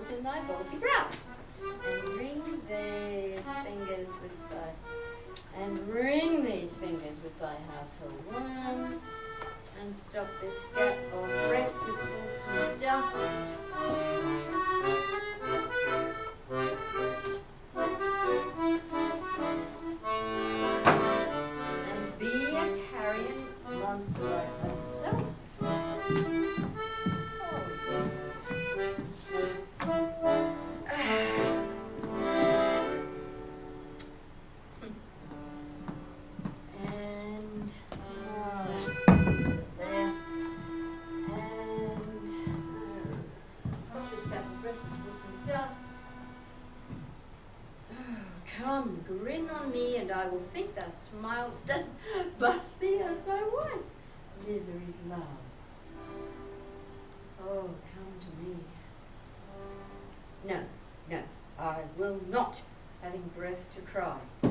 jewels in thy faulty brow, and ring these fingers with thy household worms, and stop this gap of breath with fulsome dust. And be a carrion monster like myself. Oh, yes. Come, grin on me, and I will think thou smilest and bust thee as thy wife. Misery's love. Oh, come to me. No, no, I will not, having breath to cry. Oh,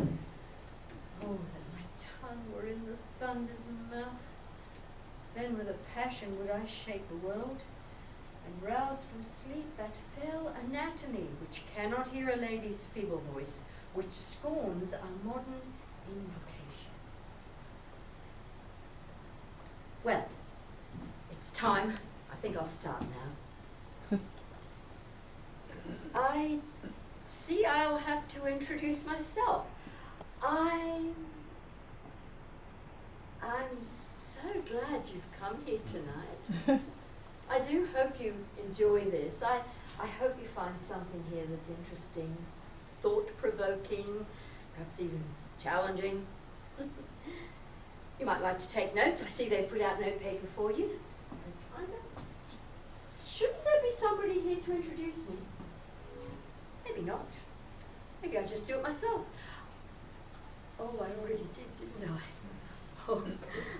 that my tongue were in the thunder's mouth. Then with a passion would I shake the world, and rouse from sleep that fell anatomy which cannot hear a lady's feeble voice, which scorns a modern invocation. Well, it's time. I think I'll start now. I see I'll have to introduce myself. I'm so glad you've come here tonight. I do hope you enjoy this. I hope you find something here that's interesting, thought-provoking, perhaps even challenging. You might like to take notes. I see they've put out notepaper for you. That's very kind of them. Shouldn't there be somebody here to introduce me? Maybe not. Maybe I'll just do it myself. Oh, I already did, didn't I? Oh,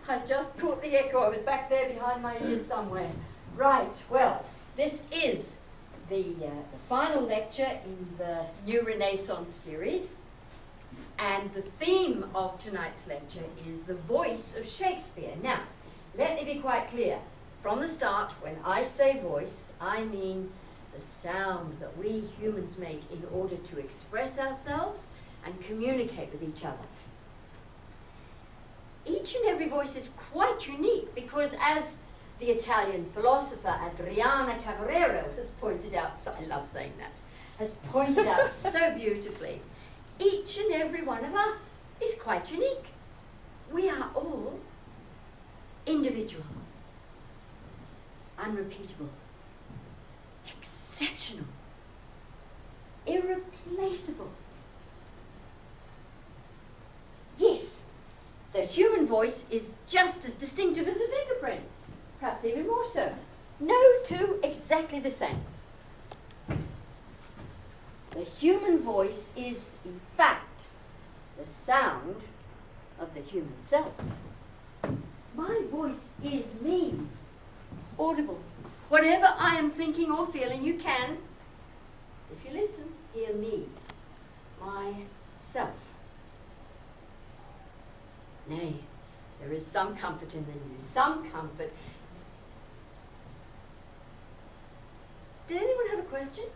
I just caught the echo of it back there behind my ears somewhere. Right, well, this is the final lecture in the New Renaissance series, and the theme of tonight's lecture is the voice of Shakespeare. Now, let me be quite clear. From the start, when I say voice, I mean the sound that we humans make in order to express ourselves and communicate with each other. Each and every voice is quite unique because, as the Italian philosopher Adriana Cavarero has pointed out, so I love saying that, has pointed out so beautifully, each and every one of us is quite unique. We are all individual, unrepeatable, exceptional, irreplaceable. Yes, the human voice is just as distinctive as a fingerprint. Perhaps even more so. No two exactly the same. The human voice is, in fact, the sound of the human self. My voice is me, audible. Whatever I am thinking or feeling, you can, if you listen, hear me, myself. Nay, there is some comfort in the news, some comfort. Did anyone have a question?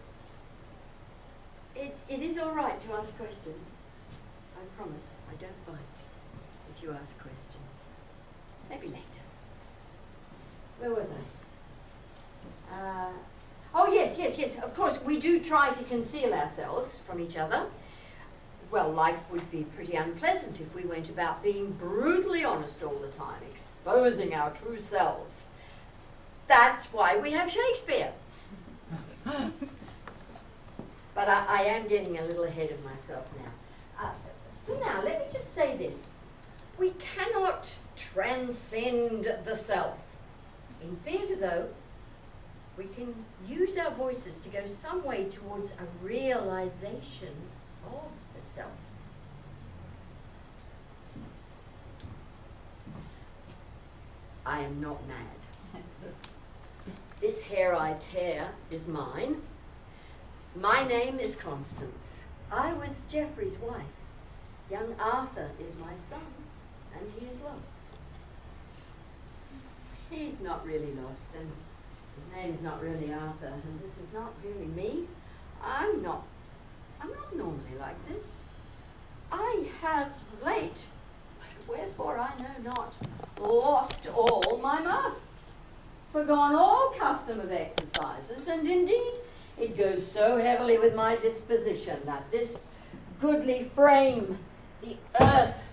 It is all right to ask questions. I promise I don't bite if you ask questions. Maybe later. Where was I? Oh, yes. Of course, we do try to conceal ourselves from each other. Well, life would be pretty unpleasant if we went about being brutally honest all the time, exposing our true selves. That's why we have Shakespeare. But I am getting a little ahead of myself now. For now, let me just say this. We cannot transcend the self. In theatre, though, we can use our voices to go some way towards a realization of the self. I am not mad. This hair I tear is mine. My name is Constance. I was Geoffrey's wife. Young Arthur is my son, and he is lost. He's not really lost, and His name is not really Arthur, and this is not really me. I'm not normally like this. I have of late, wherefore I know not, lost all my mirth, forgone all custom of exercises, and indeed it goes so heavily with my disposition that this goodly frame, the earth,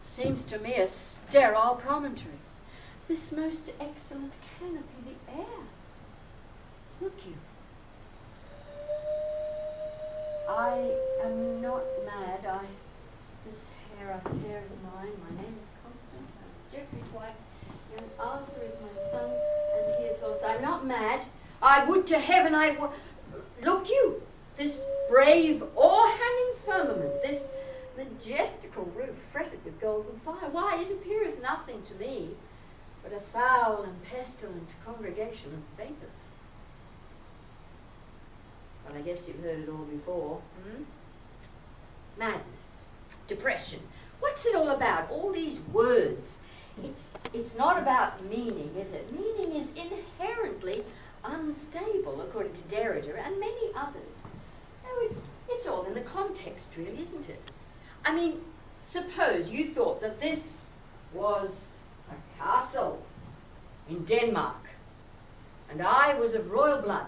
seems to me a sterile promontory. This most excellent canopy, the air. Look you. I am not mad. This hair up here is mine. My name is Constance. I'm Geoffrey's wife. Young Arthur is my son, and he is lost. I'm not mad. I would to heaven I were. Look you, this brave o'erhanging firmament, this majestical roof fretted with golden fire. Why, it appeareth nothing to me but a foul and pestilent congregation of vapours. But I guess you've heard it all before. Madness, depression. What's it all about? All these words. It's not about meaning, is it? Meaning is inherently unstable, according to Derrida and many others. No, it's all in the context, really, isn't it? I mean, suppose you thought that this was a castle in Denmark, and I was of royal blood,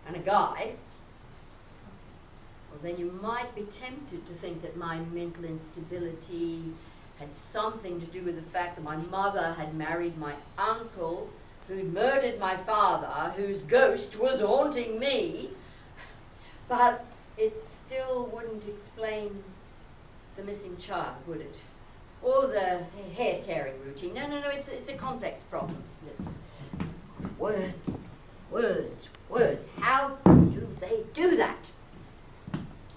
and a guy. Well, then you might be tempted to think that my mental instability had something to do with the fact that my mother had married my uncle, who'd murdered my father, whose ghost was haunting me. But it still wouldn't explain the missing child, would it? Or the hair-tearing routine. No, it's a complex problem, isn't it? Words, words, words. How do they do that?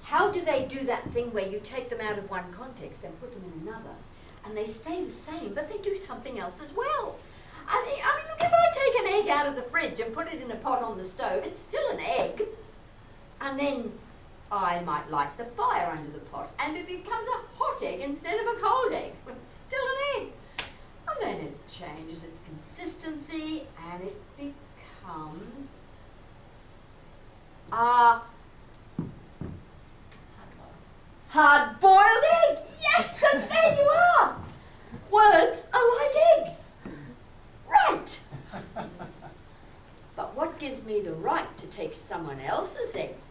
How do they do that thing where you take them out of one context and put them in another, and they stay the same, but they do something else as well? I mean, look, if I take an egg out of the fridge and put it in a pot on the stove, it's still an egg. And then I might light the fire under the pot, and it becomes a hot egg instead of a cold egg. But it's still an egg. And then it changes its consistency, and it becomes a hard-boiled egg. Yes, and there you are. Words are like eggs. Right. But what gives me the right to take someone else's eggs,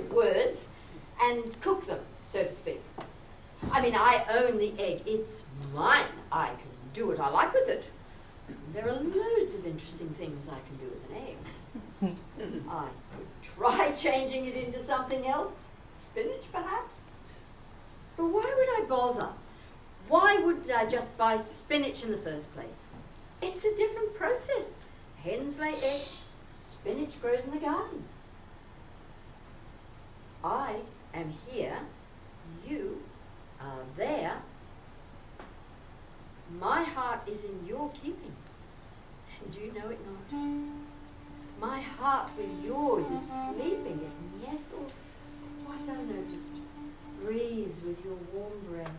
words, and cook them, so to speak? I mean, I own the egg. It's mine. I can do what I like with it. There are loads of interesting things I can do with an egg. I could try changing it into something else. Spinach, perhaps? But why would I bother? Why wouldn't I just buy spinach in the first place? It's a different process. Hens lay eggs, spinach grows in the garden. I am here, you are there. My heart is in your keeping, and you know it not. My heart with yours is sleeping, it nestles quite unnoticed, breathes with your warm breath,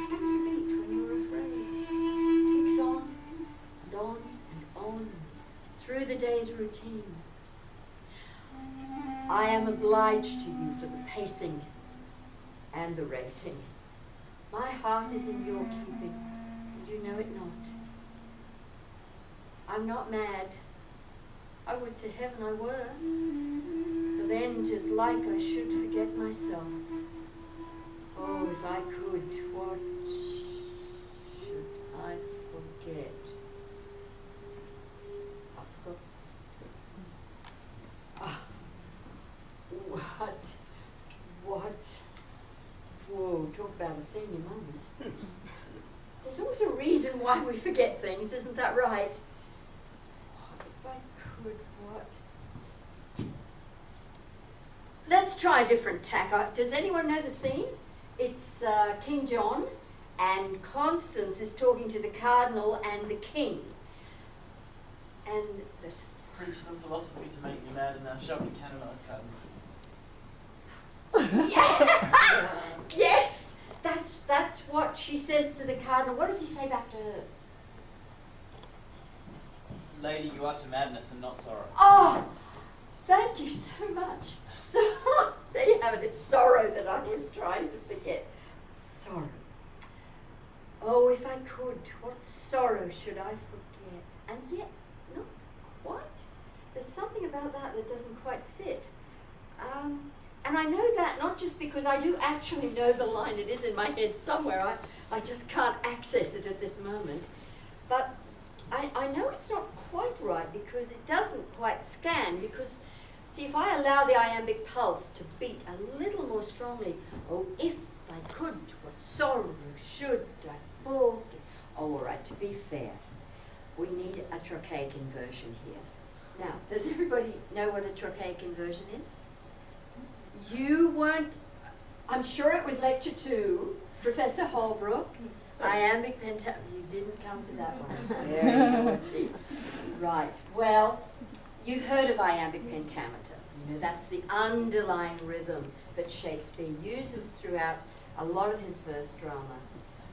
skips a beat when you're afraid, ticks on and on and on through the day's routine. I am obliged to you for the pacing and the racing. My heart is in your keeping, and you know it not. I'm not mad. I would to heaven I were, for then 'tis like I should forget myself. Oh, if I could, what should I forget? I forgot. What? Whoa, talk about a senior moment. There's always a reason why we forget things, isn't that right? If I could, what? Let's try a different tack. Does anyone know the scene? It's King John, and Constance is talking to the Cardinal and the King. And there's... Preach some philosophy to make you mad, and thou shalt be canonized, Cardinal. Yeah. Yes, that's what she says to the Cardinal. What does he say back to her? Lady, you utter madness and not sorrow. Oh, thank you so much. So, there you have it. It's sorrow that I was trying to forget. Sorrow. Oh, if I could, what sorrow should I forget? And yet, not quite. There's something about that that doesn't quite fit. And I know that not just because I do actually know the line. It is in my head somewhere. I just can't access it at this moment. But I know it's not quite right because it doesn't quite scan. Because, see, if I allow the iambic pulse to beat a little more strongly, oh, if I could, what sorrow should I forget? Oh, all right, to be fair, we need a trochaic inversion here. Now, does everybody know what a trochaic inversion is? You weren't, I'm sure it was lecture 2, Professor Holbrook, iambic pentameter. You didn't come to that one. Very naughty. Right, well, you've heard of iambic pentameter. You know, that's the underlying rhythm that Shakespeare uses throughout a lot of his verse drama.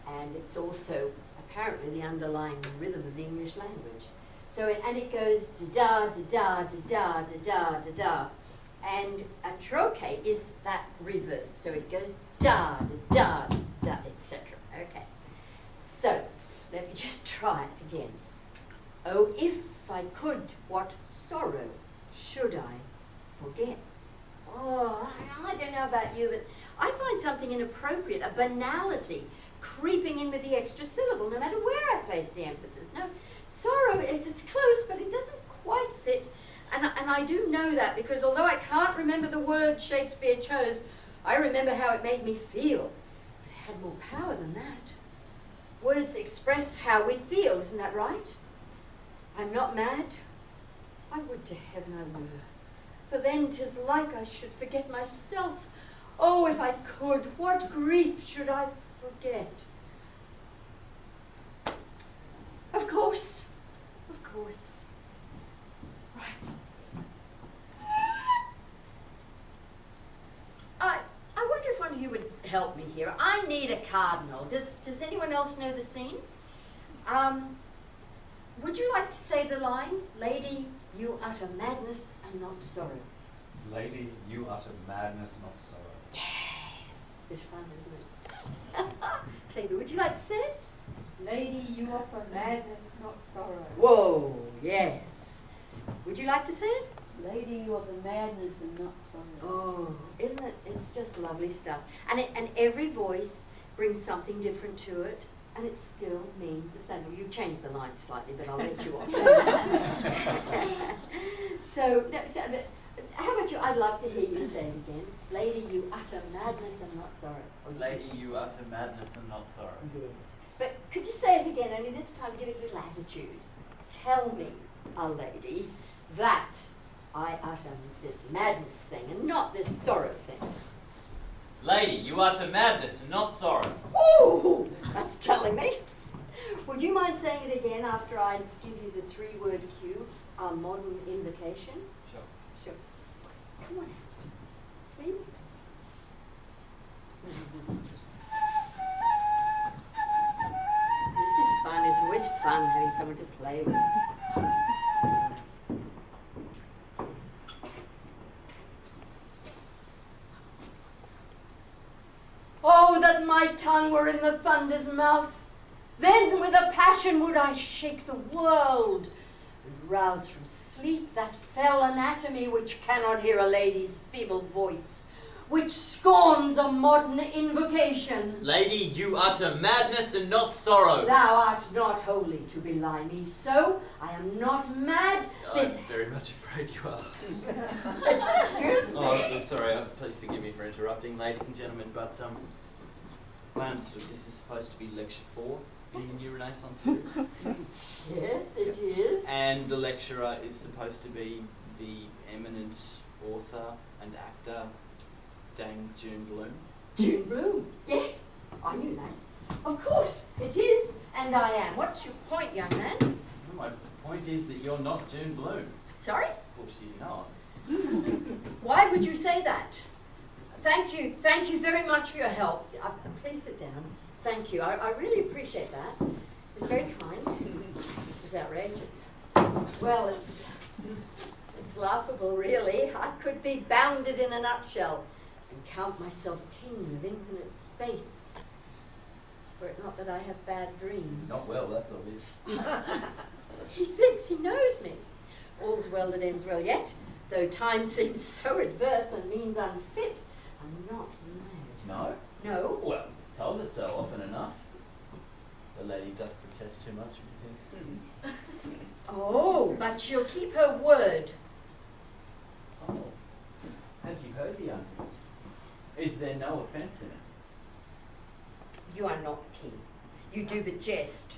And it's also apparently the underlying rhythm of the English language. So, and it goes da-da, da-da, da-da, da-da, da-da. And a trochee is that reverse. So it goes da, da, da, da, etc. Okay. So, let me just try it again. Oh, if I could, what sorrow should I forget? Oh, I don't know about you, but I find something inappropriate, a banality, creeping in with the extra syllable, no matter where I place the emphasis. No, sorrow, it's close, but it doesn't quite fit. And I do know that because although I can't remember the word Shakespeare chose, I remember how it made me feel. It had more power than that. Words express how we feel, isn't that right? I'm not mad. I would to heaven I were. For then 'tis like I should forget myself. Oh, if I could, what grief should I forget? Of course. Of course. Right. I wonder if one of you would help me here. I need a cardinal. Does anyone else know the scene? Would you like to say the line? Lady, you utter madness and not sorrow. Lady, you utter madness, not sorrow. Yes. It's fun, isn't it? Taylor, would you like to say it? Lady, you offer madness, not sorrow. Whoa, yes. Would you like to say it? Lady, you offer madness and not sorrow. Oh, isn't it? It's just lovely stuff. And every voice brings something different to it, and it still means the same. Well, you've changed the line slightly, but I'll let you off. So, how about you? I'd love to hear you say it again. Lady, you utter madness and not sorrow. Lady, you utter madness and not sorrow. Yes. But could you say it again, only this time give it a little attitude. Tell me, a lady, that I utter this madness thing and not this sorrow thing. Lady, you utter madness and not sorrow. Ooh, that's telling me. Would you mind saying it again after I give you the 3-word cue, our modern invocation? Sure. Sure. Come on out, please. This is fun. It's always fun having someone to play with. Oh, that my tongue were in the thunder's mouth. Then with a passion would I shake the world and rouse from sleep that fell anatomy which cannot hear a lady's feeble voice, which scorns a modern invocation. Lady, you utter madness and not sorrow. Thou art not wholly to belie me, so I am not mad. I'm very much afraid you are. Excuse me. Oh, I'm sorry. Please forgive me for interrupting, ladies and gentlemen, but I understood this is supposed to be lecture 4 in the New Renaissance series. Yes, it is. And the lecturer is supposed to be the eminent author and actor, Dame June Bloom. June Bloom. Yes, I knew that. Of course, it is, and I am. What's your point, young man? My point is that you're not June Bloom. Sorry? Well, she's not. Why would you say that? Thank you very much for your help. Please sit down. Thank you. I really appreciate that. It was very kind. This is outrageous. Well, it's laughable, really. I could be bounded in a nutshell and count myself king of infinite space. Were it not that I have bad dreams. Not well, that's obvious. He thinks he knows me. All's well that ends well yet, though time seems so adverse and means unfit. I'm not mad. No? No? Well, told us so often enough. The lady doth protest too much, methinks. Oh, but she'll keep her word. Oh. Have you heard the argument? Is there no offence in it? You are not the king. You do but jest.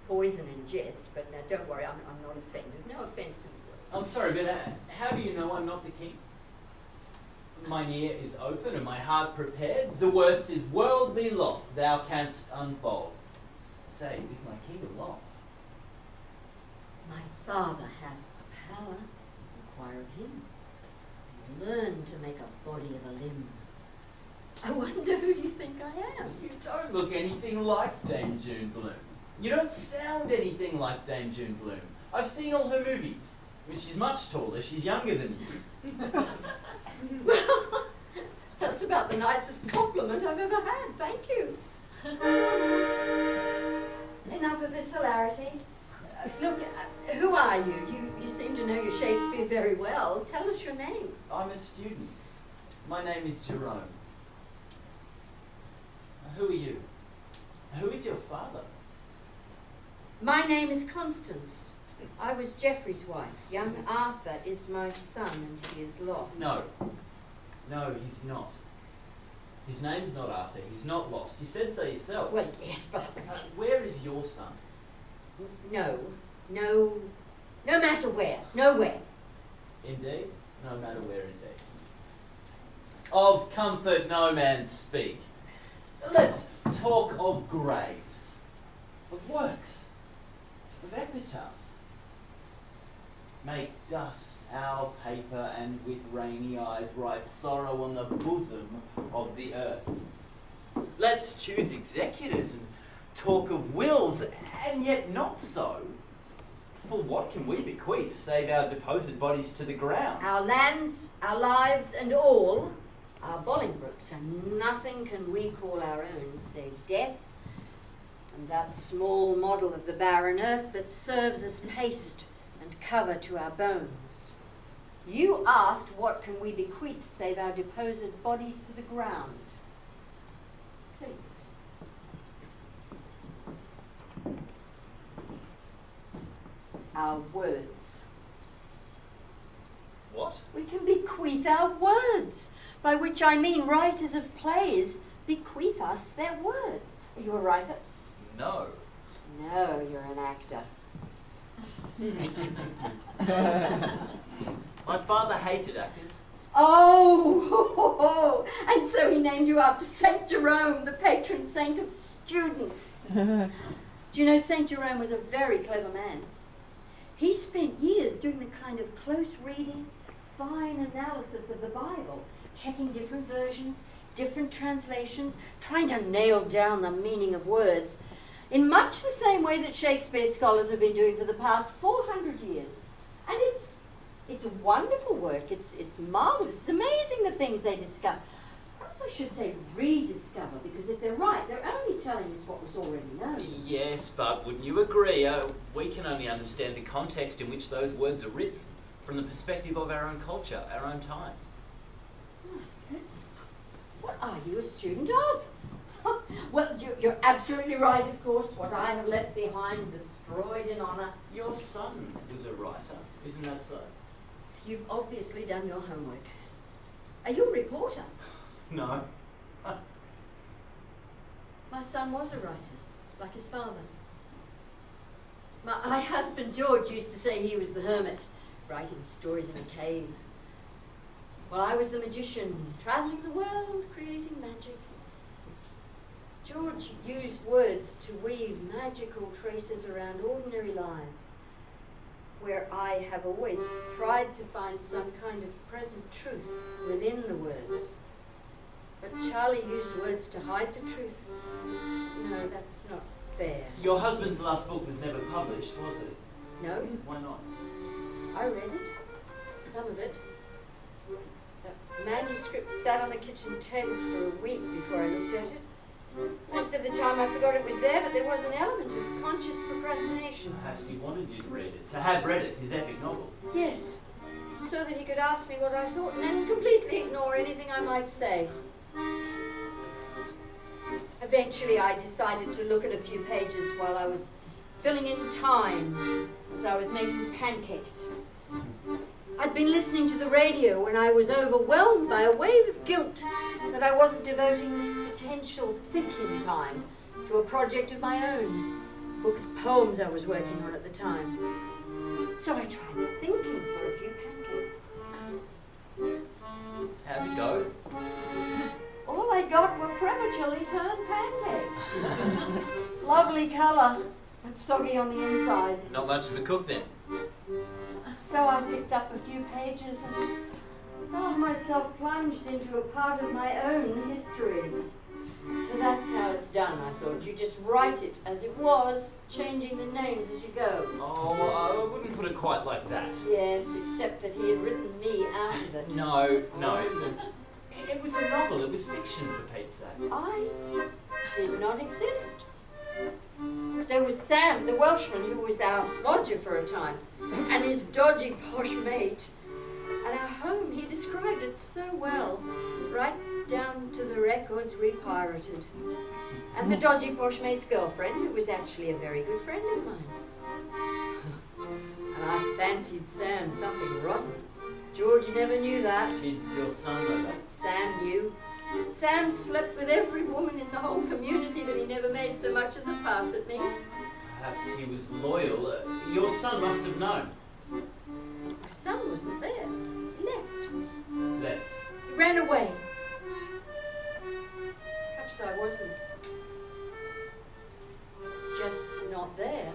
Poison and jest, but now don't worry, I'm not offended. No offence in the word. I'm sorry, but how do you know I'm not the king? Mine ear is open and my heart prepared. The worst is worldly loss thou canst unfold. Say, is my kingdom lost? My father hath a power, inquire of him, and learn to make a body of a limb. I wonder who you think I am. You don't look anything like Dame June Bloom. You don't sound anything like Dame June Bloom. I've seen all her movies. I mean, she's much taller. She's younger than you. Well, that's about the nicest compliment I've ever had. Thank you. Enough of this hilarity. Look, who are you? You seem to know your Shakespeare very well. Tell us your name. I'm a student. My name is Jerome. Who are you? Who is your father? My name is Constance. I was Geoffrey's wife. Young Arthur is my son and he is lost. No. No, he's not. His name's not Arthur. He's not lost. You said so yourself. Well, yes, but... Where is your son? No matter where. Nowhere. Indeed? No matter where, indeed. Of comfort no man speak. Let's talk of graves, of works, of epitaphs. Make dust our paper, and with rainy eyes write sorrow on the bosom of the earth. Let's choose executors and talk of wills, and yet not so. For what can we bequeath, save our deposed bodies to the ground? Our lands, our lives, and all, our Bolingbrooks, and nothing can we call our own save death, and that small model of the barren earth that serves as paste and cover to our bones. You asked what can we bequeath save our deposed bodies to the ground. Please. Our words. What? We can bequeath our words, by which I mean writers of plays bequeath us their words. Are you a writer? No. No, you're an actor. My father hated actors. Oh, and so he named you after Saint Jerome, the patron saint of students. Do you know Saint Jerome was a very clever man? He spent years doing the kind of close reading, fine analysis of the Bible, checking different versions, different translations, trying to nail down the meaning of words, in much the same way that Shakespeare scholars have been doing for the past 400 years. And it's a wonderful work. It's marvelous. It's amazing the things they discover. Perhaps I should say rediscover, because if they're right, they're only telling us what was already known. Yes, but wouldn't you agree? We can only understand the context in which those words are written, from the perspective of our own culture, our own times. My goodness. What are you a student of? Well, you're absolutely right, of course. What I have left behind, destroyed in honour. Your son was a writer, isn't that so? You've obviously done your homework. Are you a reporter? No. My son was a writer, like his father. My husband George used to say he was the hermit, writing stories in a cave, while I was the magician, travelling the world, creating magic. George used words to weave magical traces around ordinary lives, where I have always tried to find some kind of present truth within the words. But Charlie used words to hide the truth. No, that's not fair. Your husband's last book was never published, was it? No? Why not? I read it, some of it. The manuscript sat on the kitchen table for a week before I looked at it. Most of the time I forgot it was there, but there was an element of conscious procrastination. Perhaps he wanted you to read it, to have read it, his epic novel. Yes, so that he could ask me what I thought and then completely ignore anything I might say. Eventually I decided to look at a few pages while I was filling in time as I was making pancakes. I'd been listening to the radio when I was overwhelmed by a wave of guilt that I wasn't devoting this potential thinking time to a project of my own, a book of poems I was working on at the time. So I tried thinking for a few pancakes. How'd it go? All I got were prematurely turned pancakes. Lovely colour, but soggy on the inside. Not much of a cook then. So I picked up a few pages and found myself plunged into a part of my own history. So that's how it's done, I thought. You just write it as it was, changing the names as you go. Oh, I wouldn't put it quite like that. Yes, except that he had written me out of it. No. It was a novel, it was fiction, for Pete's sake. I did not exist. There was Sam, the Welshman, who was our lodger for a time, and his dodgy posh mate. And our home, he described it so well, right down to the records we pirated. And the dodgy posh mate's girlfriend, who was actually a very good friend of mine. And I fancied Sam something rotten. George never knew that. Did your son know that? Sam knew. Sam slept with every woman in the whole community, but he never made so much as a pass at me. Perhaps he was loyal. Your son must have known. My son wasn't there. He left. Left. He ran away. Perhaps I wasn't just not there.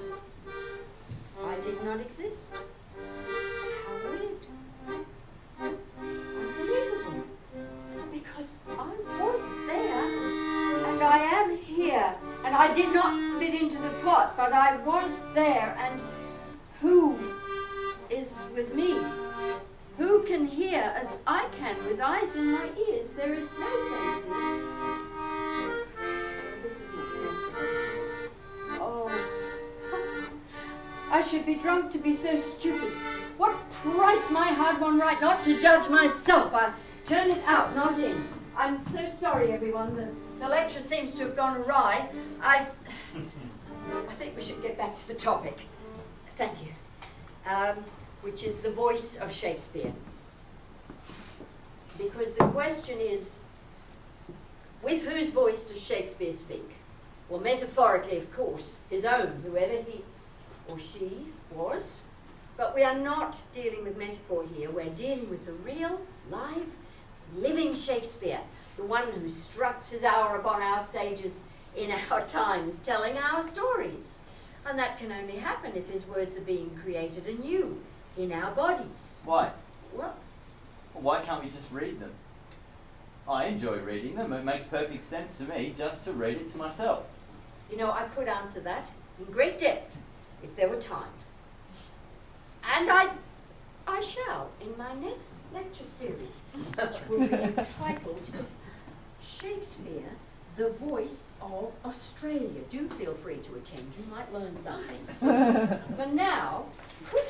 I did not exist. How weird. Unbelievable. Because I was there, and I am here, and I did not fit into the plot, but I was there, and who is with me? Who can hear as I can with eyes in my ears? There is no sense in. This is not sensible. Oh, I should be drunk to be so stupid. What price my hard-won right not to judge myself? I turn it out, not in. I'm so sorry, everyone. The lecture seems to have gone awry. I think we should get back to the topic. Thank you. Which is the voice of Shakespeare. Because the question is, with whose voice does Shakespeare speak? Well, metaphorically, of course, his own, whoever he or she was. But we are not dealing with metaphor here. We're dealing with the real, live, living Shakespeare, the one who struts his hour upon our stages in our times, telling our stories. And that can only happen if his words are being created anew in our bodies. Why? Well, Why can't we just read them? I enjoy reading them. It makes perfect sense to me just to read it to myself. you know, I could answer that in great depth if there were time. And I shall in my next lecture series, which will be entitled Shakespeare, the Voice of Australia. Do feel free to attend, you might learn something. For now, could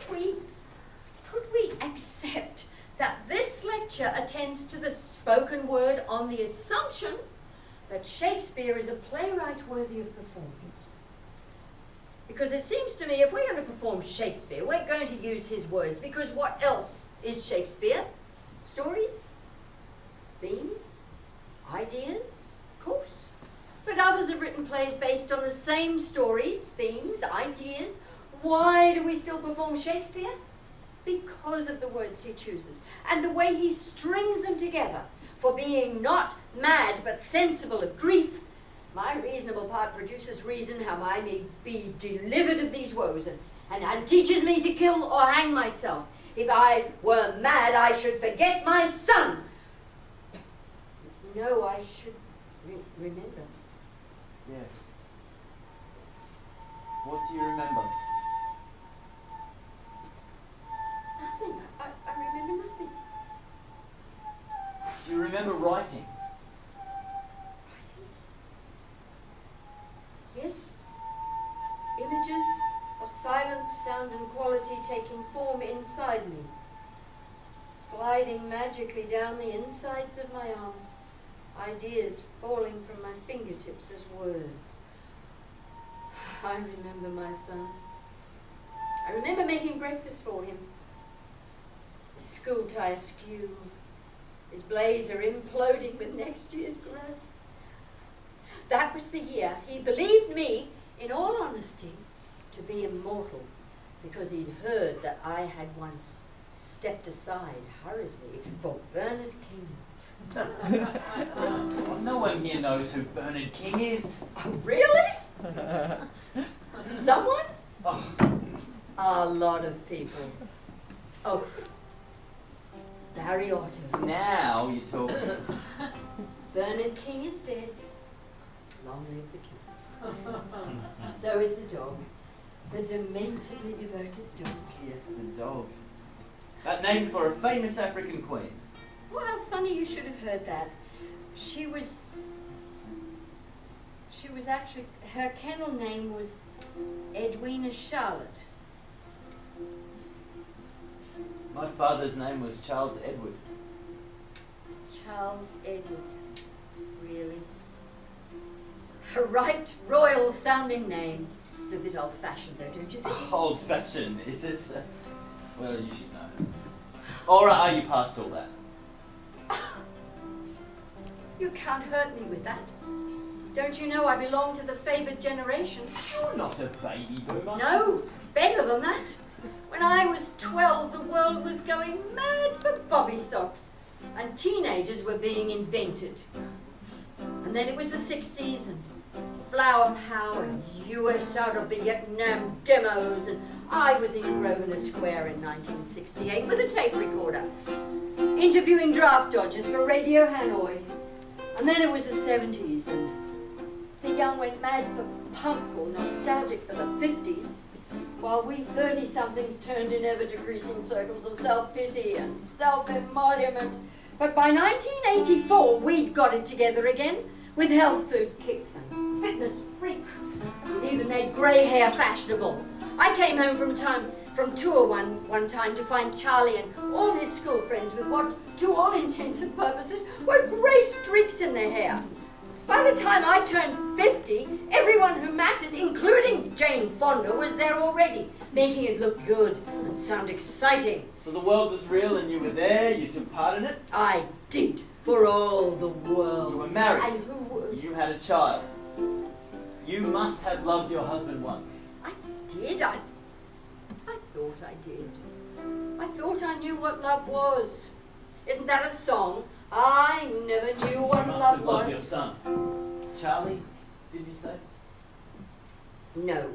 we accept that this lecture attends to the spoken word on the assumption that Shakespeare is a playwright worthy of performance? Because it seems to me if we're going to perform Shakespeare, we're going to use his words, because what else is Shakespeare? Stories? Themes? Ideas? Of course. But others have written plays based on the same stories, themes, ideas. Why do we still perform Shakespeare? Because of the words he chooses and the way he strings them together. For being not mad but sensible of grief, my reasonable part produces reason how I may be delivered of these woes, and teaches me to kill or hang myself. If I were mad, I should forget my son. No, I should remember. Yes. What do you remember? writing. Writing? Yes. Images of silence, sound and quality taking form inside me, sliding magically down the insides of my arms, ideas falling from my fingertips as words. I remember my son. I remember making breakfast for him. His school tie askew, his blazer imploding with next year's growth. That was the year he believed me, in all honesty, to be immortal, because he'd heard that I had once stepped aside hurriedly for Bernard King. Well, no one here knows who Bernard King is. Oh, really? Someone? Oh, A lot of people. Oh, Barry Otto. now you're talking. Bernard King is dead. Long live the king. So is the dog. The dementedly devoted dog. Yes, the dog. Named for a famous African queen. Well, how funny you should have heard that. She was actually, her kennel name was Edwina Charlotte. My father's name was Charles Edward. Charles Edward. Really? A right royal sounding name. A bit old fashioned though, don't you think? Old fashioned, is it? Well, you should know. Or are you past all that? You can't hurt me with that. Don't you know I belong to the favoured generation? You're not a baby boomer. No, better than that. When I was 12, the world was going mad for bobby socks, and teenagers were being invented. And then it was the 60s, and flower power, and US out of Vietnam demos, and I was in Grosvenor Square in 1968 with a tape recorder, interviewing draft dodgers for Radio Hanoi. And then it was the 70s, and the young went mad for punk or nostalgic for the 50s, while we 30-somethings turned in ever-decreasing circles of self-pity and self-emolument. But by 1984, we'd got it together again, with health food kicks and fitness freaks. We even made grey hair fashionable. I came home from tour one time to find Charlie and all his school friends with what, to all intents and purposes, were grey streaks in their hair. By the time I turned 50, everyone who mattered, including Jane Fonda, was there already, making it look good and sound exciting. So the world was real and you were there, you took part in it? I did, for all the world. You were married. And who would? You had a child. You must have loved your husband once. I did. I thought I did. I thought I knew what love was. Isn't that a song? I never knew what You must love have loved your was. son. Charlie, did you say? No.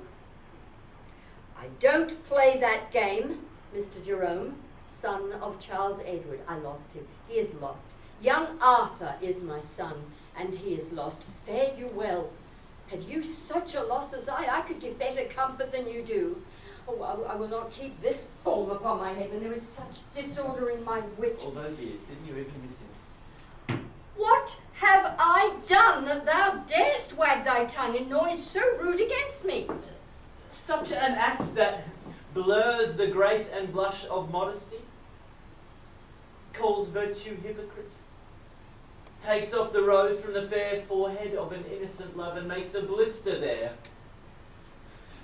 I don't play that game, Mr. Jerome, son of Charles Edward. I lost him. He is lost. Young Arthur is my son, and he is lost. Fare you well. Had you such a loss as I could give better comfort than you do. Oh, I will not keep this form upon my head when there is such disorder in my wit. All those years, didn't you even miss him? What have I done that thou darest wag thy tongue in noise so rude against me? Such an act that blurs the grace and blush of modesty, calls virtue hypocrite, takes off the rose from the fair forehead of an innocent love and makes a blister there,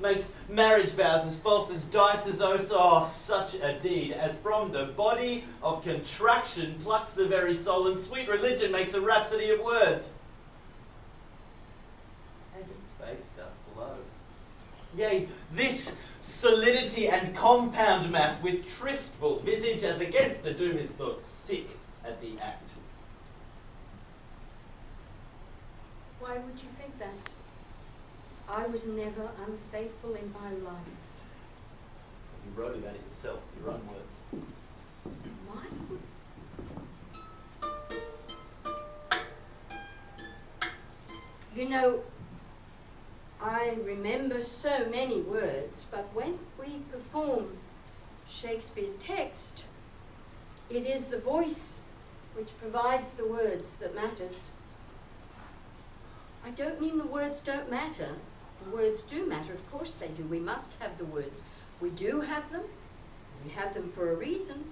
makes marriage vows as false as dice as oh, such a deed as from the body of contraction plucks the very soul, and sweet religion makes a rhapsody of words. Heaven's face doth glow. Yea, this solidity and compound mass with tristful visage as against the doom is thought sick at the act. Why would you think that? I was never unfaithful in my life. You wrote about it yourself, your own words. Mine? You know, I remember so many words, but when we perform Shakespeare's text, it is the voice which provides the words that matters. I don't mean the words don't matter. The words do matter, of course they do. We must have the words. We do have them. We have them for a reason.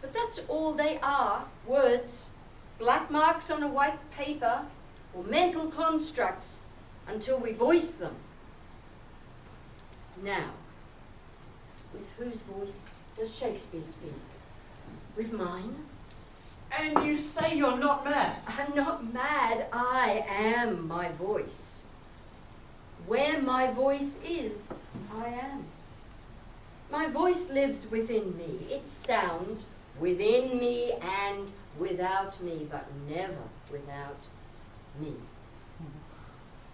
But that's all they are, words. Black marks on a white paper, or mental constructs, until we voice them. Now, with whose voice does Shakespeare speak? With mine? And you say you're not mad? I'm not mad, I am my voice. Where my voice is, I am. My voice lives within me. It sounds within me and without me, but never without me.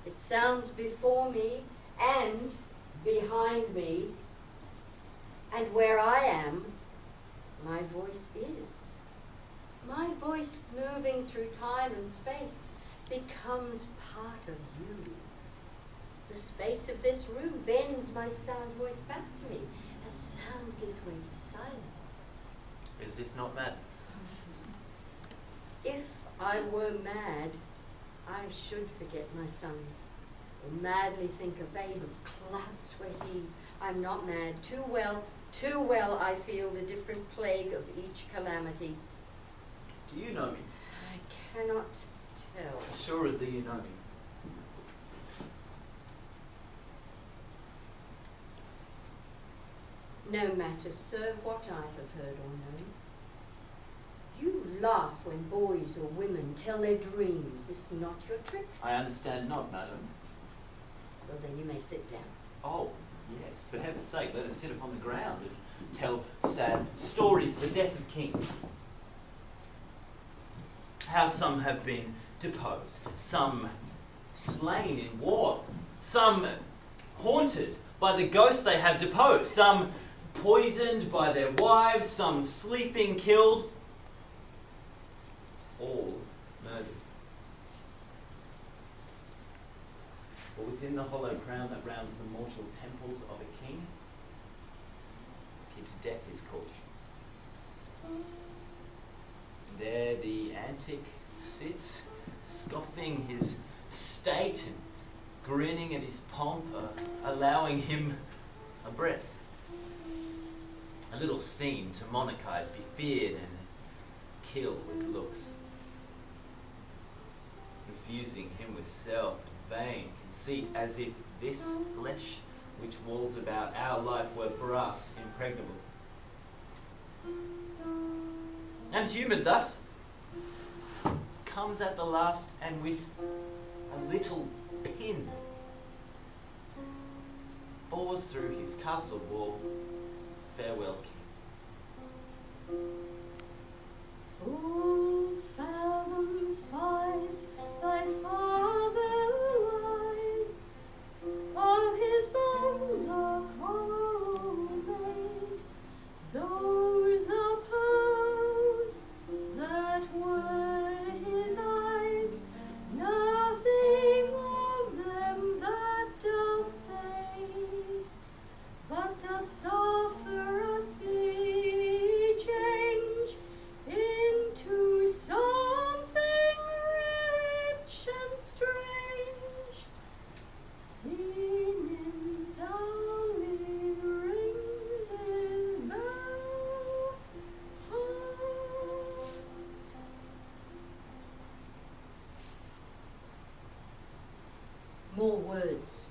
It sounds before me and behind me, and where I am, my voice is. My voice, moving through time and space, becomes part of you. The space of this room bends my sound voice back to me as sound gives way to silence. Is this not madness? If I were mad, I should forget my son, or madly think a babe of clouds were he. I'm not mad. Too well I feel the different plague of each calamity. Do you know me? I cannot tell. Assuredly you know me. No matter, sir, what I have heard or known. You laugh when boys or women tell their dreams. Is not your trick? I understand not, madam. Well, then you may sit down. Oh, yes, for heaven's sake, let us sit upon the ground and tell sad stories of the death of kings. How some have been deposed, some slain in war, some haunted by the ghosts they have deposed, some poisoned by their wives, some sleeping killed, all murdered. But within the hollow crown that rounds the mortal temples of a king, keeps death his court. There the antic sits, scoffing his state and grinning at his pomp, allowing him a breath. A little scene to monarchize, be feared and kill with looks. Infusing him with self and vain conceit, as if this flesh which walls about our life were brass impregnable. And human thus comes at the last, and with a little pin bores through his castle wall. Farewell, King. Full fathom five, thy father lies, of his bones are cold made, those oppose that were his eyes, nothing of them that doth fade, but doth suffer a sea change into something rich and strange, seen in sounding ring his bell hung. More words.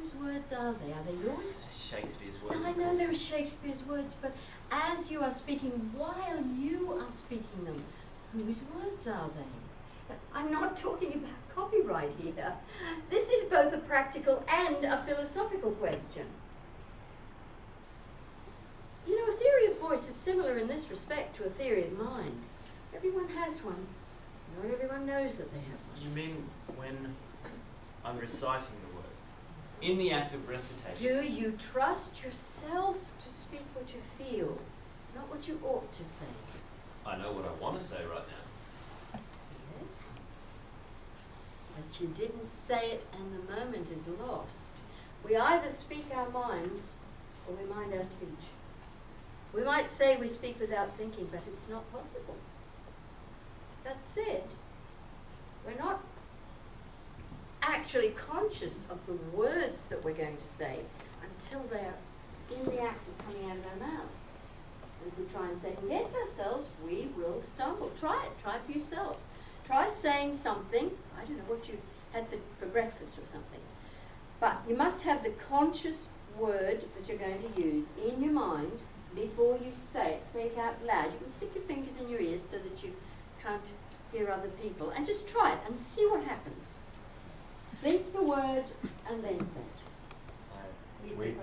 Whose words are they? Are they yours? Shakespeare's words. Now, I of know course. there are Shakespeare's words, but as you are speaking, while you are speaking them, whose words are they? I'm not talking about copyright here. This is both a practical and a philosophical question. You know, a theory of voice is similar in this respect to a theory of mind. Everyone has one. Not everyone knows that they have one. You mean when I'm reciting the words? In the act of recitation? Do you trust yourself to speak what you feel, not what you ought to say? I know what I want to say right now. Yes. But you didn't say it and the moment is lost. We either speak our minds or we mind our speech. We might say we speak without thinking, but it's not possible. That said, we're not actually conscious of the words that we're going to say until they're in the act of coming out of our mouths. And if we try and second guess ourselves, we will stumble. Try it. Try it for yourself. Try saying something, I don't know what you had for breakfast or something, but you must have the conscious word that you're going to use in your mind before you say it. Say it out loud. You can stick your fingers in your ears so that you can't hear other people, and just try it and see what happens. Think the word and then say it. Wait,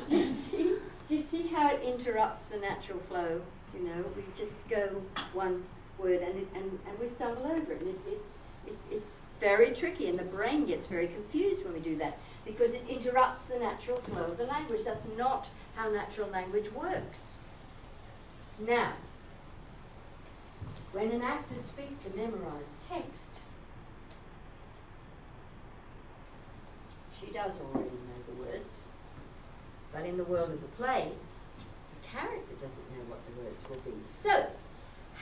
Do you see how it interrupts the natural flow? You know, we just go one word and we stumble over it. And it's very tricky, and the brain gets very confused when we do that because it interrupts the natural flow of the language. That's not how natural language works. Now, when an actor speaks a memorized text, she does already know the words, but in the world of the play, the character doesn't know what the words will be. So,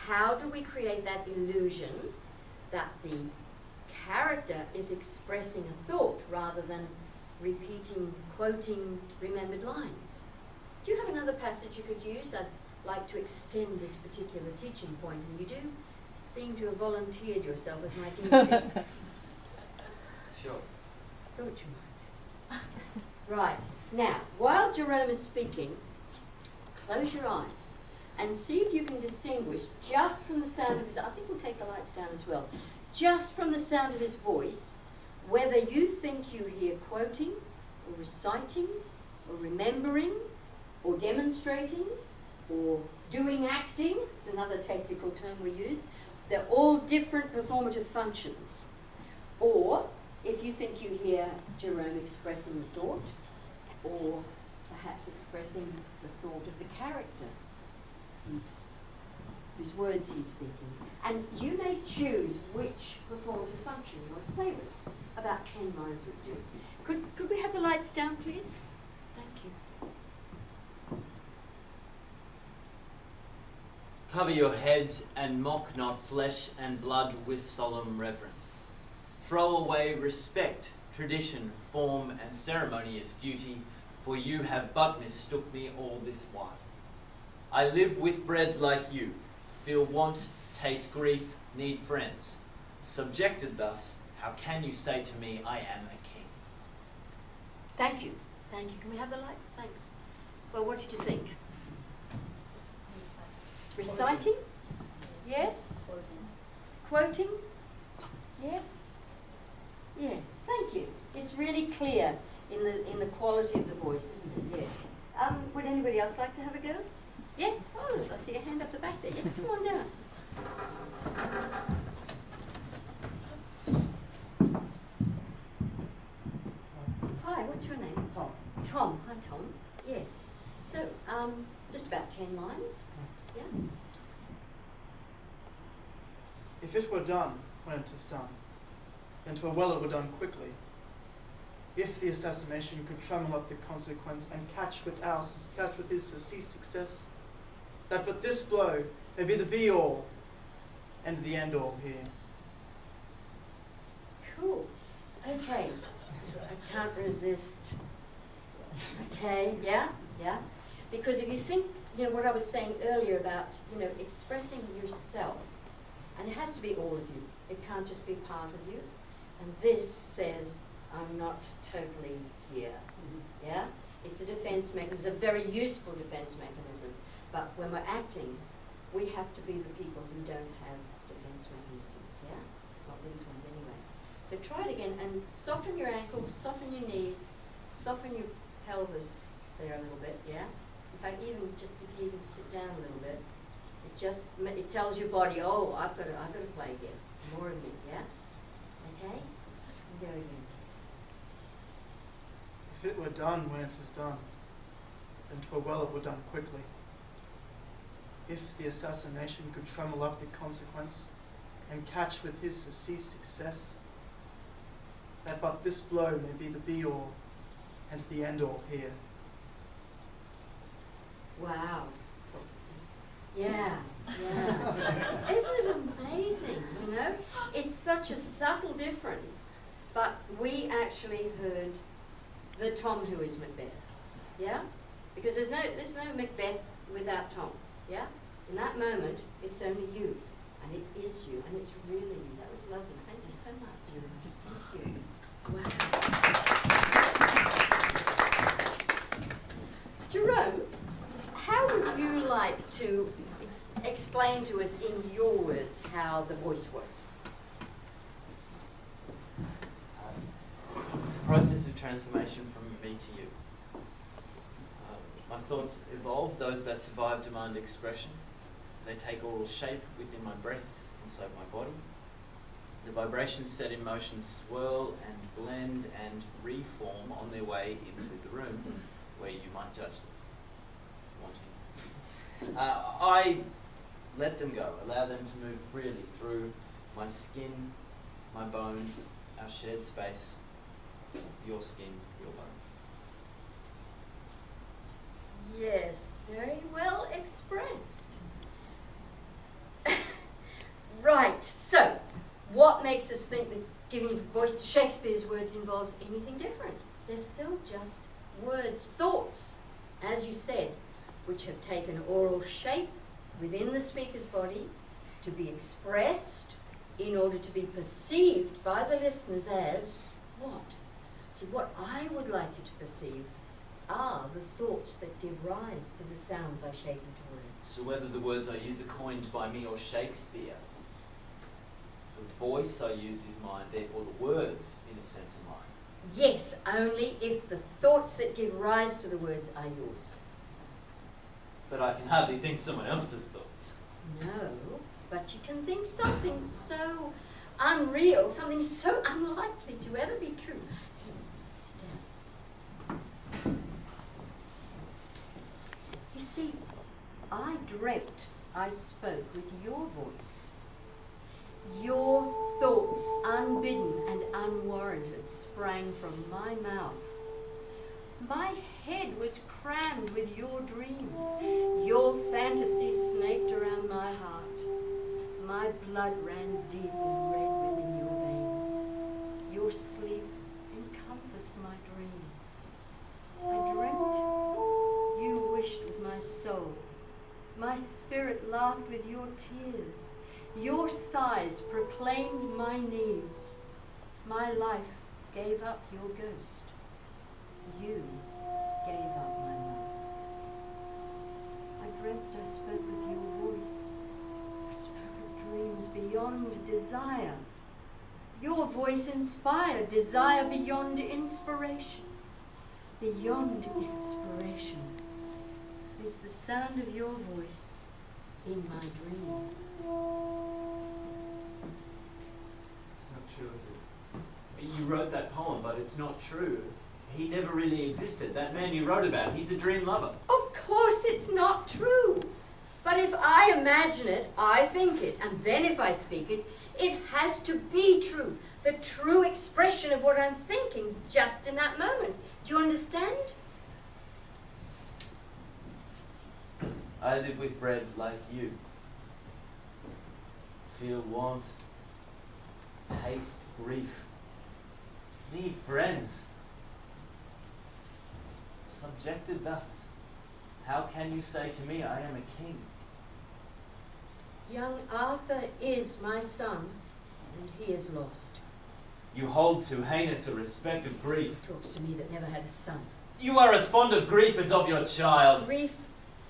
how do we create that illusion that the character is expressing a thought rather than repeating, quoting remembered lines? Do you have another passage you could use? I'd like to extend this particular teaching point, and you do seem to have volunteered yourself as my guinea pig. Sure. Thought you might. Right. Now, while Jerome is speaking, close your eyes and see if you can distinguish just from the sound of his, I think we'll take the lights down as well, just from the sound of his voice, whether you think you hear quoting or reciting or remembering or demonstrating or doing acting. It's another technical term we use. They're all different performative functions. Or if you think you hear Jerome expressing a thought, or perhaps expressing the thought of the character whose words he's speaking. And you may choose which performative function you want to play with. About 10 lines would do. Could we have the lights down, please? Thank you. Cover your heads and mock not flesh and blood with solemn reverence. Throw away respect, tradition, form, and ceremonious duty, for you have but mistook me all this while. I live with bread like you, feel want, taste grief, need friends. Subjected thus, how can you say to me, I am a king? Thank you. Thank you. Can we have the lights? Thanks. Well, what did you think? Reciting? Yes. Quoting? Yes. Yes. Thank you. It's really clear in the quality of the voice, isn't it? Yes. Would anybody else like to have a go? Yes? Oh, I see a hand up the back there. Yes, come on down. Hi, what's your name? Tom. Tom. Hi, Tom. Yes. So, just about 10 lines. Yeah? If it were done when it is done, then 'twere well it were done quickly. If the assassination could trammel up the consequence and catch with his to cease success, that but this blow may be the be-all and the end-all here. Cool. Okay. So I can't resist. Okay, yeah? Yeah? Because if you think, what I was saying earlier about, expressing yourself, and it has to be all of you. It can't just be part of you. And this says, I'm not totally here. Yeah? It's a defense mechanism, a very useful defense mechanism. But when we're acting, we have to be the people who don't have defense mechanisms, yeah? Not these ones anyway. So try it again and soften your ankles, soften your knees, soften your pelvis there a little bit, yeah? In fact, even just if you even sit down a little bit, it tells your body, oh, I've got to play here. More of me, yeah? Okay? And go again. If it were done when it is done, then 'twere well it were done quickly. If the assassination could trammel up the consequence and catch with his to cease success, that but this blow may be the be-all and the end-all here. Wow. Yeah, yeah. Isn't it amazing, you know? It's such a subtle difference, but we actually heard the Tom who is Macbeth, yeah? Because there's no Macbeth without Tom, yeah? In that moment, it's only you, and it is you, and it's really you. That was lovely. Thank you so much. Thank you. Wow. Jerome, how would you like to explain to us in your words how the voice works? It's a process of transformation from me to you. My thoughts evolve, those that survive demand expression. They take oral shape within my breath, inside my body. The vibrations set in motion swirl and blend and reform on their way into the room where you might judge them, wanting. I let them go, allow them to move freely through my skin, my bones, our shared space, your skin, your bones. Yes, very well expressed. Right, so what makes us think that giving voice to Shakespeare's words involves anything different? They're still just words, thoughts, as you said, which have taken oral shape within the speaker's body to be expressed in order to be perceived by the listeners as what? See, what I would like you to perceive are the thoughts that give rise to the sounds I shape into words. So whether the words I use are coined by me or Shakespeare, the voice I use is mine, therefore the words, in a sense, are mine. Yes, only if the thoughts that give rise to the words are yours. But I can hardly think someone else's thoughts. No, but you can think something so unreal, something so unlikely to ever be true. Sit down. You see, I dreamt I spoke with your voice. Your thoughts, unbidden and unwarranted, sprang from my mouth. My head was crammed with your dreams. Your fantasies snaked around my heart. My blood ran deep and red within your veins. Your sleep encompassed my dream. I dreamt you wished with my soul. My spirit laughed with your tears. Your sighs proclaimed my needs. My life gave up your ghost. You gave up my love. I dreamt I spoke with your voice. I spoke of dreams beyond desire. Your voice inspired desire beyond inspiration. Beyond inspiration is the sound of your voice in my dream. It's not true, is it? You wrote that poem, but it's not true. He never really existed. That man you wrote about, he's a dream lover. Of course it's not true. But if I imagine it, I think it. And then if I speak it, it has to be true. The true expression of what I'm thinking just in that moment. Do you understand? I live with bread like you. Feel want. Taste grief. Need friends. Subjected thus, how can you say to me I am a king? Young Arthur is my son, and he is lost. You hold too heinous a respect of grief. Talks to me that never had a son. You are as fond of grief as of your child. Grief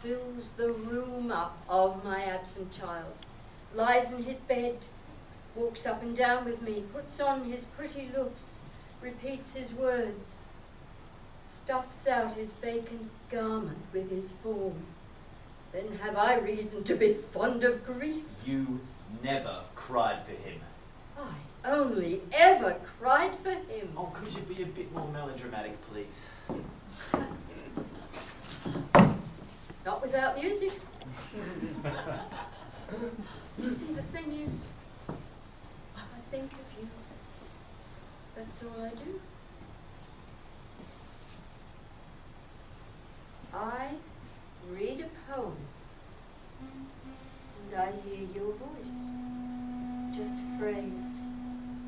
fills the room up of my absent child. Lies in his bed, walks up and down with me, puts on his pretty looks, repeats his words, stuffs out his vacant garment with his form. Then have I reason to be fond of grief? You never cried for him. I only ever cried for him. Oh, could you be a bit more melodramatic, please? Not without music. You see, the thing is, I think of you. That's all I do. I read a poem, and I hear your voice. Just a phrase,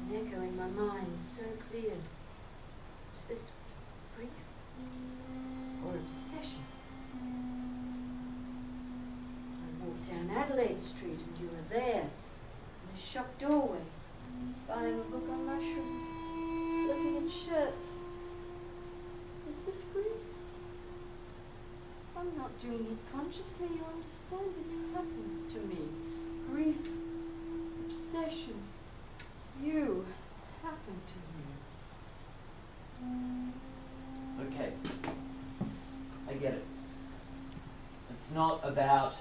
an echo in my mind, so clear. Is this grief or obsession? I walked down Adelaide Street and you were there, in a shop doorway, buying a book on mushrooms, looking at shirts. Is this grief? I'm not doing it consciously, you understand? It happens to me. Grief, obsession, you happen to me. Okay. I get it. It's not about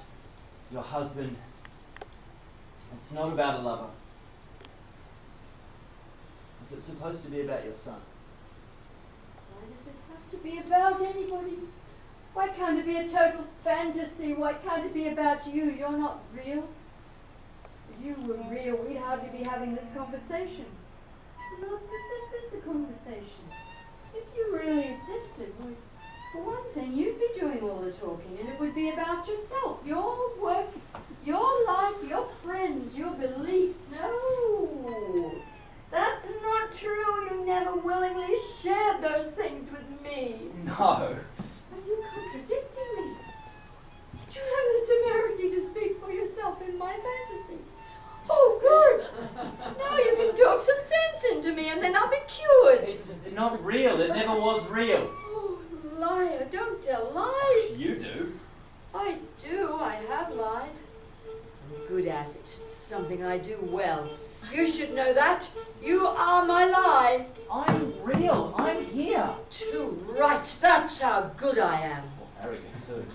your husband. It's not about a lover. Is it supposed to be about your son? Why does it have to be about anybody? Why can't it be a total fantasy? Why can't it be about you? You're not real. If you were real, we'd hardly be having this conversation. Not that this is a conversation. If you really existed, well, for one thing, you'd be doing all the talking, and it would be about yourself, your work, your life, your friends, your beliefs. No, that's not true. You never willingly shared those things with me. No. Are you contradicting me? Did you have the temerity to speak for yourself in my fantasy? Oh, good. Now you can talk some sense into me and then I'll be cured. It's not real. It never was real. Oh, liar, don't tell lies. You do. I do. I have lied. I'm good at it. It's something I do well. You should know that. You are my lie. I'm real. I'm here. Too right. That's how good I am. Arrogant, too.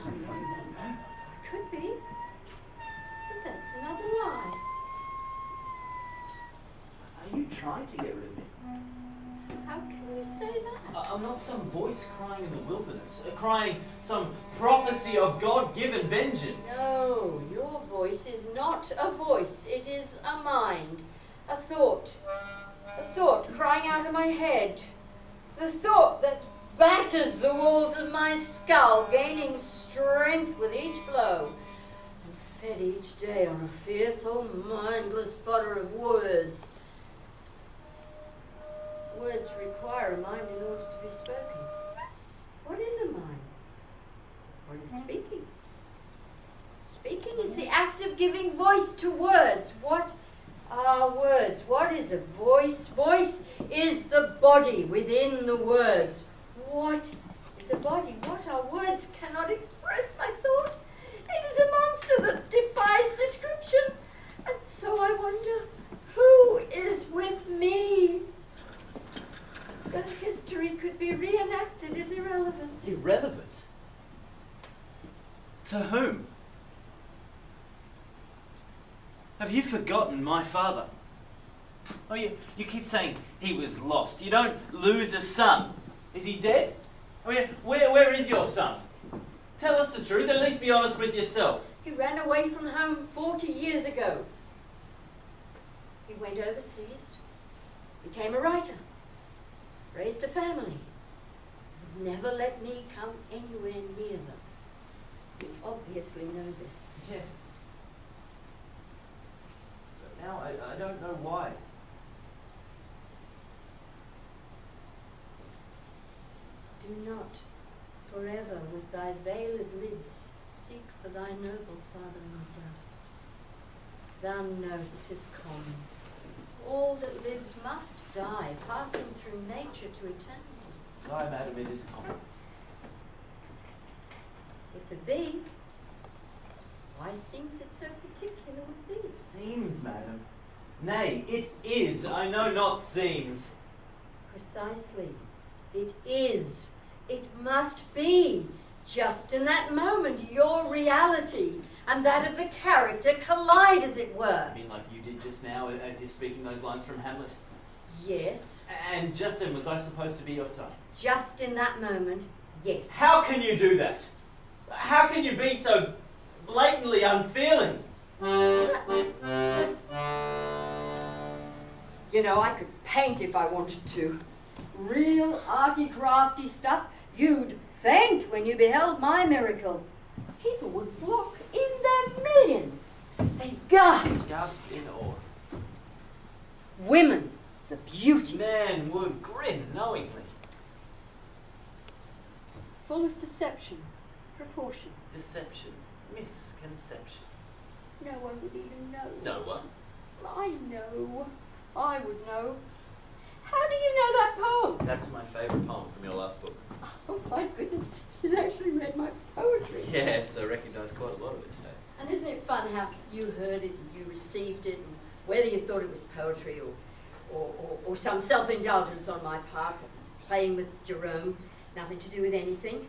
Could be. But that's another lie. Are you trying to get rid of me? How can you say that? I'm not some voice crying in the wilderness, crying some prophecy of God-given vengeance. No, your voice is not a voice. It is a mind, a thought crying out of my head. The thought that batters the walls of my skull, gaining strength with each blow, and fed each day on a fearful, mindless fodder of words. Words require a mind in order to be spoken. What is a mind? What is speaking? Speaking is the act of giving voice to words. What are words? What is a voice? Voice is the body within the words. What is a body? What are words? Cannot express my thought. It is a monster that defies description. And so I wonder, who is with me? That history could be reenacted is irrelevant. Irrelevant? To whom? Have you forgotten my father? Oh, you keep saying he was lost. You don't lose a son. Is he dead? I mean, where is your son? Tell us the truth, at least be honest with yourself. He ran away from home 40 years ago. He went overseas, became a writer, raised a family, never let me come anywhere near them. You obviously know this. Yes. But now I don't know why. Do not forever with thy veiled lids seek for thy noble father in the dust. Thou know'st 'tis common. All that lives must die, passing through nature to eternity. Aye, madam, it is common. If it be, why seems it so particular with thee? Seems, madam. Nay, it is. I know not seems. Precisely. It is. It must be. Just in that moment, your reality and that of the character collide, as it were. I mean, like you did just now, as you're speaking those lines from Hamlet? Yes. And just then, was I supposed to be your son? Just in that moment, yes. How can you do that? How can you be so blatantly unfeeling? You know, I could paint if I wanted to. Real arty, crafty stuff. You'd faint when you beheld my miracle. People would flock in their millions. They'd gasp. Gasp in awe. Women, the beauty. Men would grin knowingly. Full of perception, proportion. Deception, misconception. No one would even know. No one. I know. I would know. How do you know that poem? That's my favourite poem from your last book. Oh my goodness, he's actually read my poetry. Yes, I recognise quite a lot of it today. And isn't it fun how you heard it and you received it, and whether you thought it was poetry or some self-indulgence on my part, playing with Jerome, nothing to do with anything,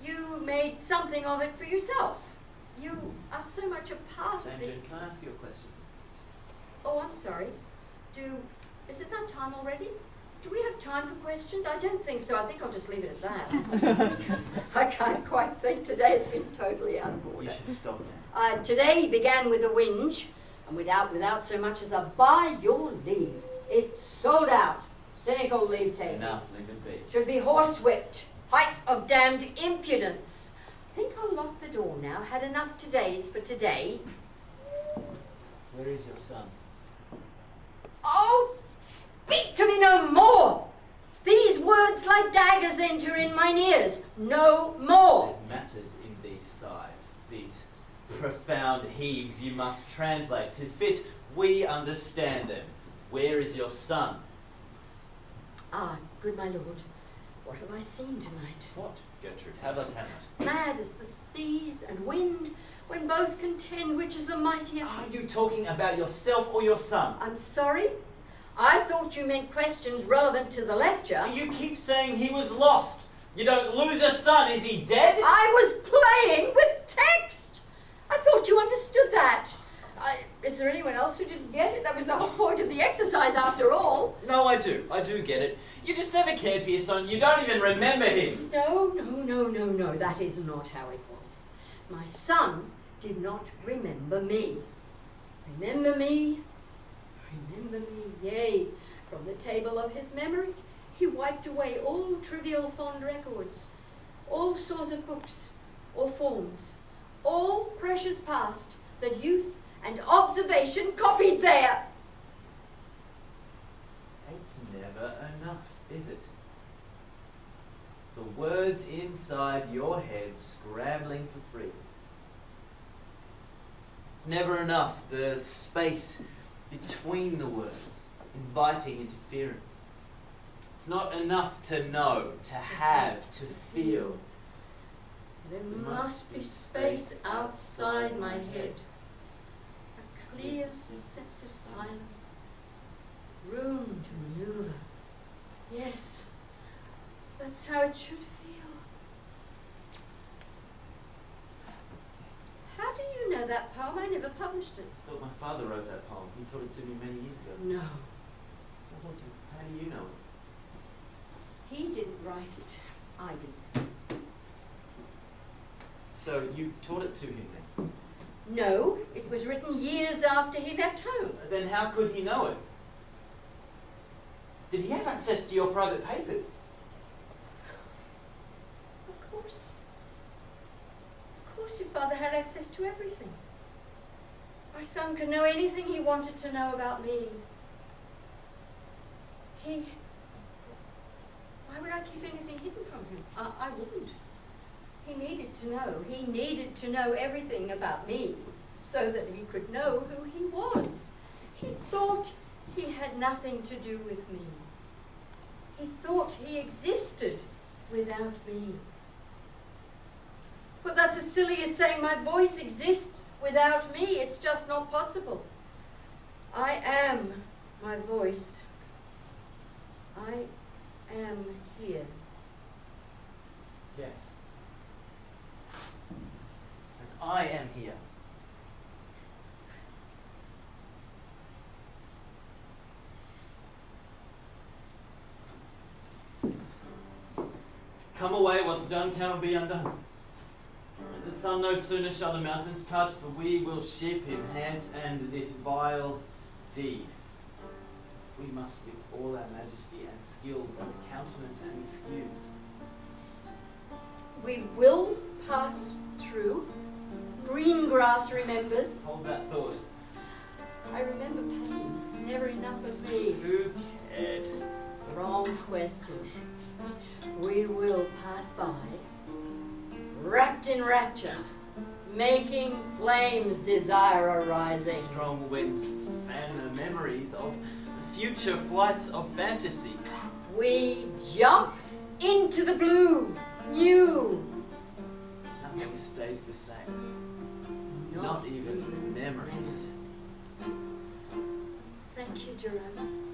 you made something of it for yourself. You are so much a part of this. Jane, can I ask you a question? Oh, I'm sorry. Is it that time already? Do we have time for questions? I don't think so. I think I'll just leave it at that. I can't quite think. Today has been totally out of order. You should stop now. Today began with a whinge, and without so much as a by your leave. It sold out. Cynical leave taking. Enough, leave it be. Should be horsewhipped. Height of damned impudence. I think I'll lock the door now. Had enough todays for today. Where is your son? Oh, speak to me no more. These words like daggers enter in mine ears. No more. There's matters in these sighs, these profound heaves you must translate. 'Tis fit we understand them. Where is your son? Ah, good my lord, what have I seen tonight? What, Gertrude? How does Hamlet? Mad as the seas and wind, when both contend which is the mightier. Are you talking about yourself or your son? I'm sorry? I thought you meant questions relevant to the lecture. You keep saying he was lost. You don't lose a son. Is he dead? I was playing with text. I thought you understood that. Is there anyone else who didn't get it? That was the whole point of the exercise after all. No, I do. I do get it. You just never cared for your son. You don't even remember him. No. That is not how it was. My son did not remember me. Remember me? Remember me, yea. From the table of his memory, he wiped away all trivial fond records, all sorts of books or forms, all precious past that youth and observation copied there. It's never enough, is it? The words inside your head scrambling for freedom. It's never enough, the space between the words, inviting interference. It's not enough to know, to have, to feel. There must be space outside my head. A clear, receptive silence. Room to maneuver. Yes, that's how it should feel. How do you know that poem? I never published it. I thought my father wrote that poem. He taught it to me many years ago. No, How do you know it? he didn't write it. I did. So you taught it to him then? No, it was written years after he left home. Then how could he know it? Did he have access to your private papers? Of course. Of course your father had access to everything. My son could know anything he wanted to know about me. Why would I keep anything hidden from him? I wouldn't. He needed to know. He needed to know everything about me so that he could know who he was. He thought he had nothing to do with me. He thought he existed without me. But that's as silly as saying my voice exists without me. It's just not possible. I am my voice. I am here. Yes. And I am here. Come away, what's done cannot be undone. The sun no sooner shall the mountains touch, but we will ship in hands and this vile deed. We must with all our majesty and skill both countenance and excuse. We will pass through. Green grass remembers. Hold that thought. I remember pain, never enough of me. Who cared? Wrong question. We will pass by, wrapped in rapture, making flames desire arising. Strong winds fan the memories of future flights of fantasy. We jump into the blue, new. Nothing stays the same. Not even memories. Thank you, Jerome.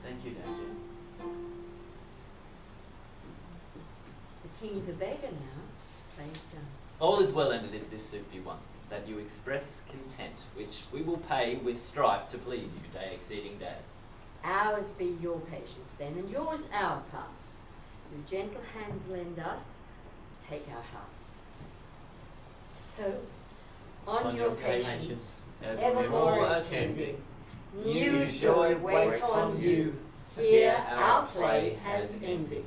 Thank you, Dame Jane. The king's a beggar now. Place done. All is well ended if this suit be won, that you express content, which we will pay with strife to please you, day exceeding day. Ours be your patience then, and yours our parts. Your gentle hands lend us, take our hearts. So, on your patience, evermore attending, new joy waits on you. Here our play has ended.